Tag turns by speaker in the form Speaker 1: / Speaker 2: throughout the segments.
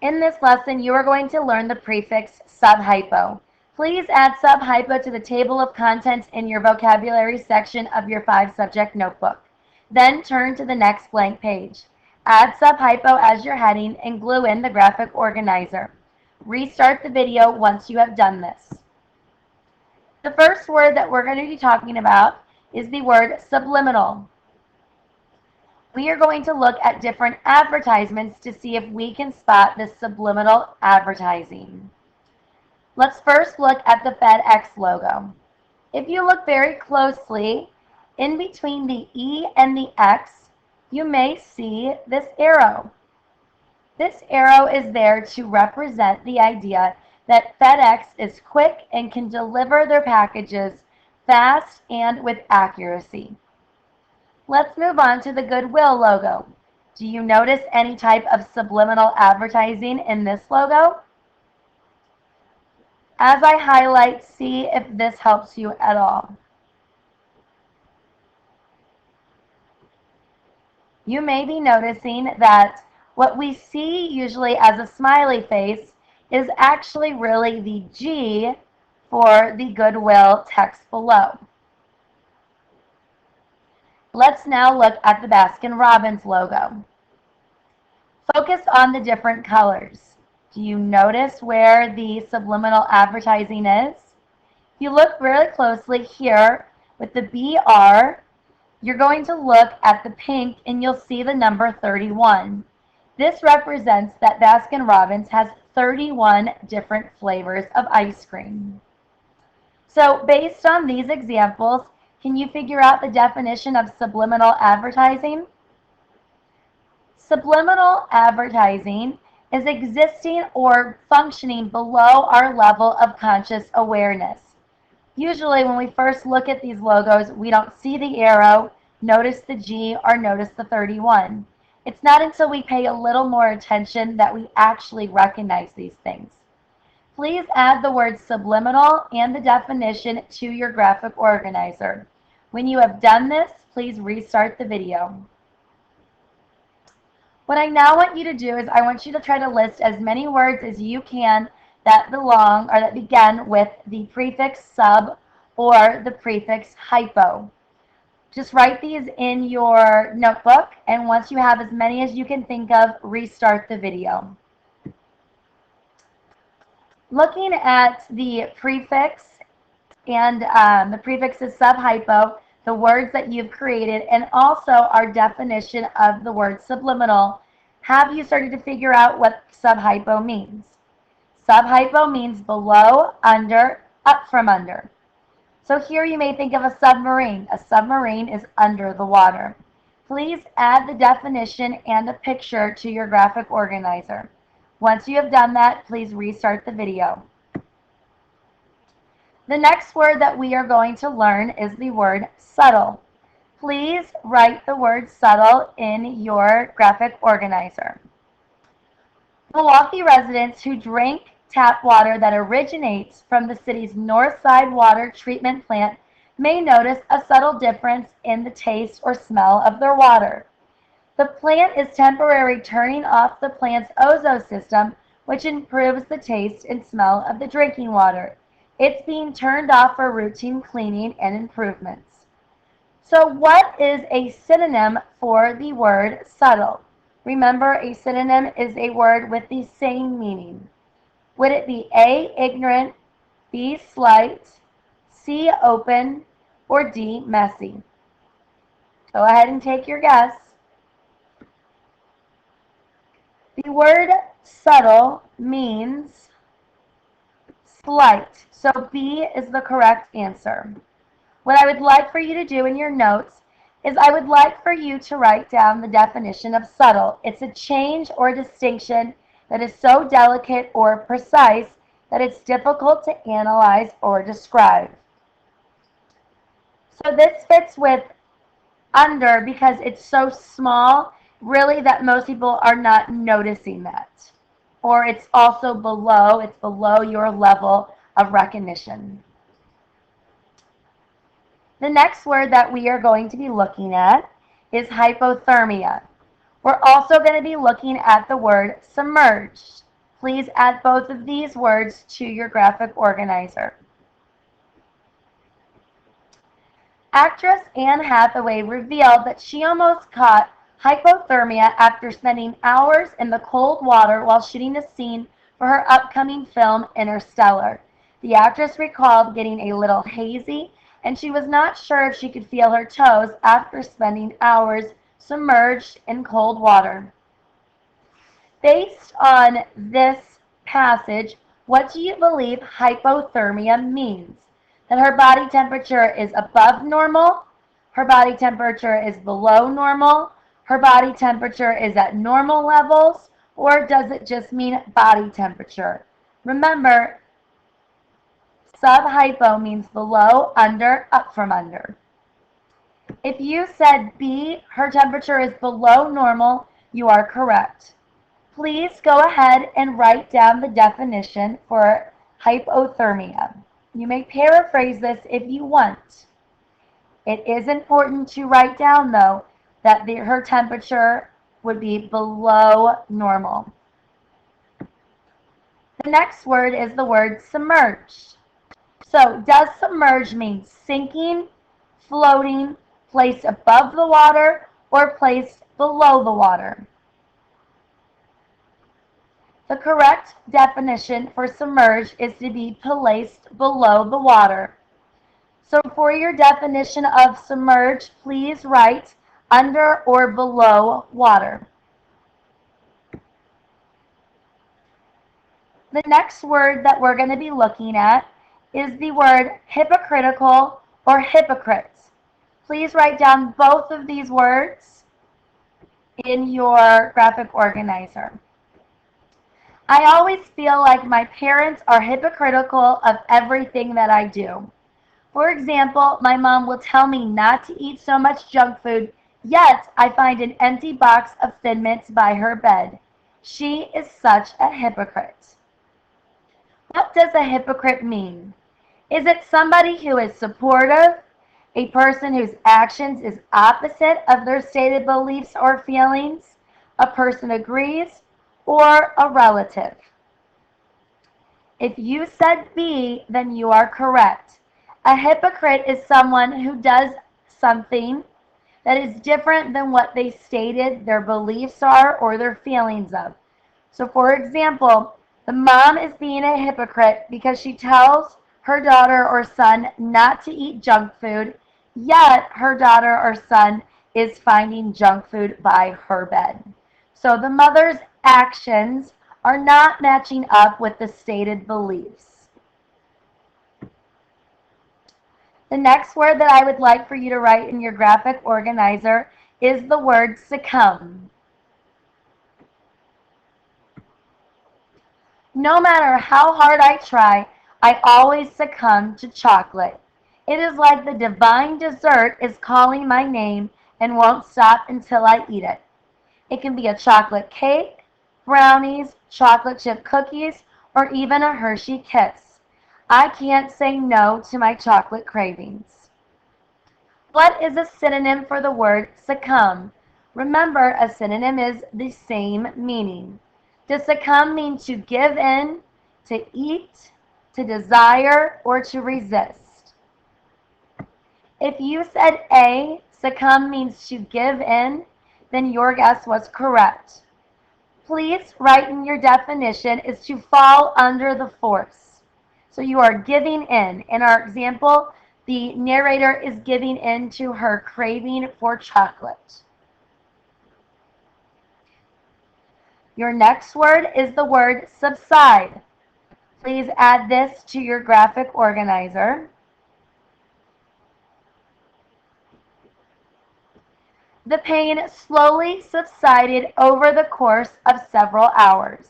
Speaker 1: In this lesson, you are going to learn the prefix sub-hypo. Please add sub-hypo to the table of contents in your vocabulary section of your 5-subject notebook. Then turn to the next blank page. Add sub-hypo as your heading and glue in the graphic organizer. Restart the video once you have done this. The first word that we're going to be talking about is the word subliminal. We are going to look at different advertisements to see if we can spot this subliminal advertising. Let's first look at the FedEx logo. If you look very closely, in between the E and the X, you may see this arrow. This arrow is there to represent the idea that FedEx is quick and can deliver their packages fast and with accuracy. Let's move on to the Goodwill logo. Do you notice any type of subliminal advertising in this logo? As I highlight, see if this helps you at all. You may be noticing that what we see usually as a smiley face is actually really the G for the Goodwill text below. Let's now look at the Baskin-Robbins logo. Focus on the different colors. Do you notice where the subliminal advertising is? If you look really closely here with the BR, you're going to look at the pink and you'll see the number 31. This represents that Baskin-Robbins has 31 different flavors of ice cream. So based on these examples, can you figure out the definition of subliminal advertising? Subliminal advertising is existing or functioning below our level of conscious awareness. Usually when we first look at these logos, we don't see the arrow, notice the G, or notice the 31. It's not until we pay a little more attention that we actually recognize these things. Please add the word subliminal and the definition to your graphic organizer. When you have done this, please restart the video. What I now want you to do is I want you to try to list as many words as you can that belong or that begin with the prefix sub or the prefix hypo. Just write these in your notebook, and once you have as many as you can think of, restart the video. Looking at the prefix and the prefix is sub-hypo, the words that you've created, and also our definition of the word subliminal, have you started to figure out what sub-hypo means? Sub-hypo means below, under, up from under. So here you may think of a submarine. A submarine is under the water. Please add the definition and a picture to your graphic organizer. Once you have done that, please restart the video. The next word that we are going to learn is the word subtle. Please write the word subtle in your graphic organizer. Milwaukee residents who drink tap water that originates from the city's North Side water treatment plant may notice a subtle difference in the taste or smell of their water. The plant is temporarily turning off the plant's ozone system, which improves the taste and smell of the drinking water. It's being turned off for routine cleaning and improvements. So what is a synonym for the word subtle? Remember, a synonym is a word with the same meaning. Would it be A, ignorant, B, slight, C, open, or D, messy? Go ahead and take your guess. The word subtle means slight, so B is the correct answer. What I would like for you to do in your notes is I would like for you to write down the definition of subtle. It's a change or distinction that is so delicate or precise that it's difficult to analyze or describe. So this fits with under because it's so small, really, that most people are not noticing that. Or it's also below, it's below your level of recognition. The next word that we are going to be looking at is hypothermia. We're also going to be looking at the word submerged. Please add both of these words to your graphic organizer. Actress Anne Hathaway revealed that she almost caught hypothermia after spending hours in the cold water while shooting a scene for her upcoming film Interstellar. The actress recalled getting a little hazy, and she was not sure if she could feel her toes after spending hours submerged in cold water. Based on this passage, what do you believe hypothermia means? That her body temperature is above normal, her body temperature is below normal, her body temperature is at normal levels, or does it just mean body temperature? Remember, subhypo means below, under, up from under. If you said B, her temperature is below normal, you are correct. Please go ahead and write down the definition for hypothermia. You may paraphrase this if you want. It is important to write down, though, that her temperature would be below normal. The next word is the word submerged. So, does submerge mean sinking, floating, placed above the water, or placed below the water? The correct definition for submerge is to be placed below the water. So for your definition of submerge, please write under or below water. The next word that we're going to be looking at is the word hypocritical or hypocrite. Please write down both of these words in your graphic organizer. I always feel like my parents are hypocritical of everything that I do. For example, my mom will tell me not to eat so much junk food, yet I find an empty box of Thin Mints by her bed. She is such a hypocrite. What does a hypocrite mean? Is it somebody who is supportive, a person whose actions is opposite of their stated beliefs or feelings, a person agrees, or a relative? If you said B, then you are correct. A hypocrite is someone who does something that is different than what they stated their beliefs are or their feelings of. So for example, the mom is being a hypocrite because she tells her daughter or son not to eat junk food, yet her daughter or son is finding junk food by her bed. So the mother's actions are not matching up with the stated beliefs. The next word that I would like for you to write in your graphic organizer is the word succumb. No matter how hard I try, I always succumb to chocolate. It is like the divine dessert is calling my name and won't stop until I eat it. It can be a chocolate cake, brownies, chocolate chip cookies, or even a Hershey Kiss. I can't say no to my chocolate cravings. What is a synonym for the word succumb? Remember, a synonym is the same meaning. To succumb means to give in, to eat, to desire, or to resist. If you said A, succumb means to give in, then your guess was correct. Please write in your definition is to fall under the force. So you are giving in. In our example, the narrator is giving in to her craving for chocolate. Your next word is the word subside. Please add this to your graphic organizer. The pain slowly subsided over the course of several hours.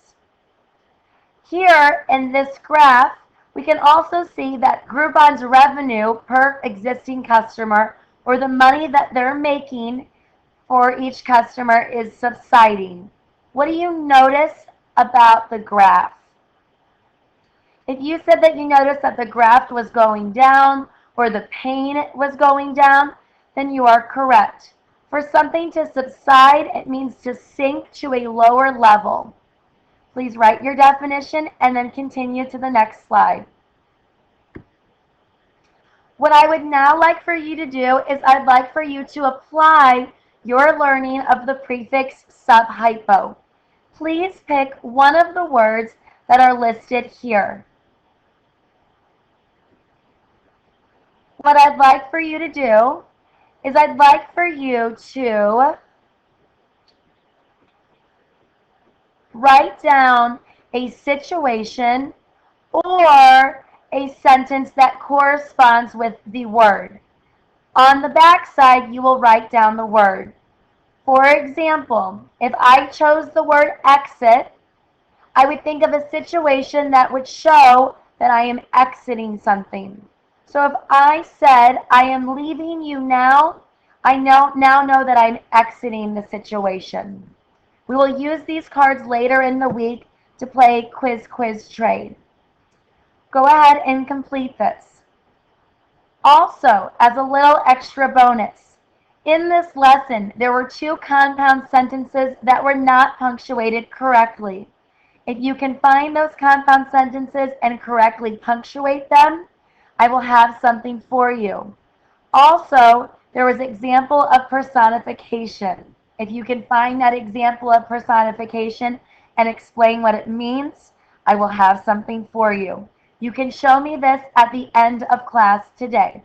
Speaker 1: Here in this graph, we can also see that Groupon's revenue per existing customer, or the money that they're making for each customer, is subsiding. What do you notice about the graph? If you said that you noticed that the graph was going down or the pain was going down, then you are correct. For something to subside, it means to sink to a lower level. Please write your definition and then continue to the next slide. What I would now like for you to do is I'd like for you to apply your learning of the prefix sub-hypo. Please pick one of the words that are listed here. What I'd like for you to do is I'd like for you to write down a situation or a sentence that corresponds with the word. On the back side, you will write down the word. For example, if I chose the word exit, I would think of a situation that would show that I am exiting something. So if I said, I am leaving you now, I now know that I'm exiting the situation. We will use these cards later in the week to play quiz trade. Go ahead and complete this. Also, as a little extra bonus, in this lesson, there were 2 compound sentences that were not punctuated correctly. If you can find those compound sentences and correctly punctuate them, I will have something for you. Also, there was example of personification. If you can find that example of personification and explain what it means, I will have something for you. You can show me this at the end of class today.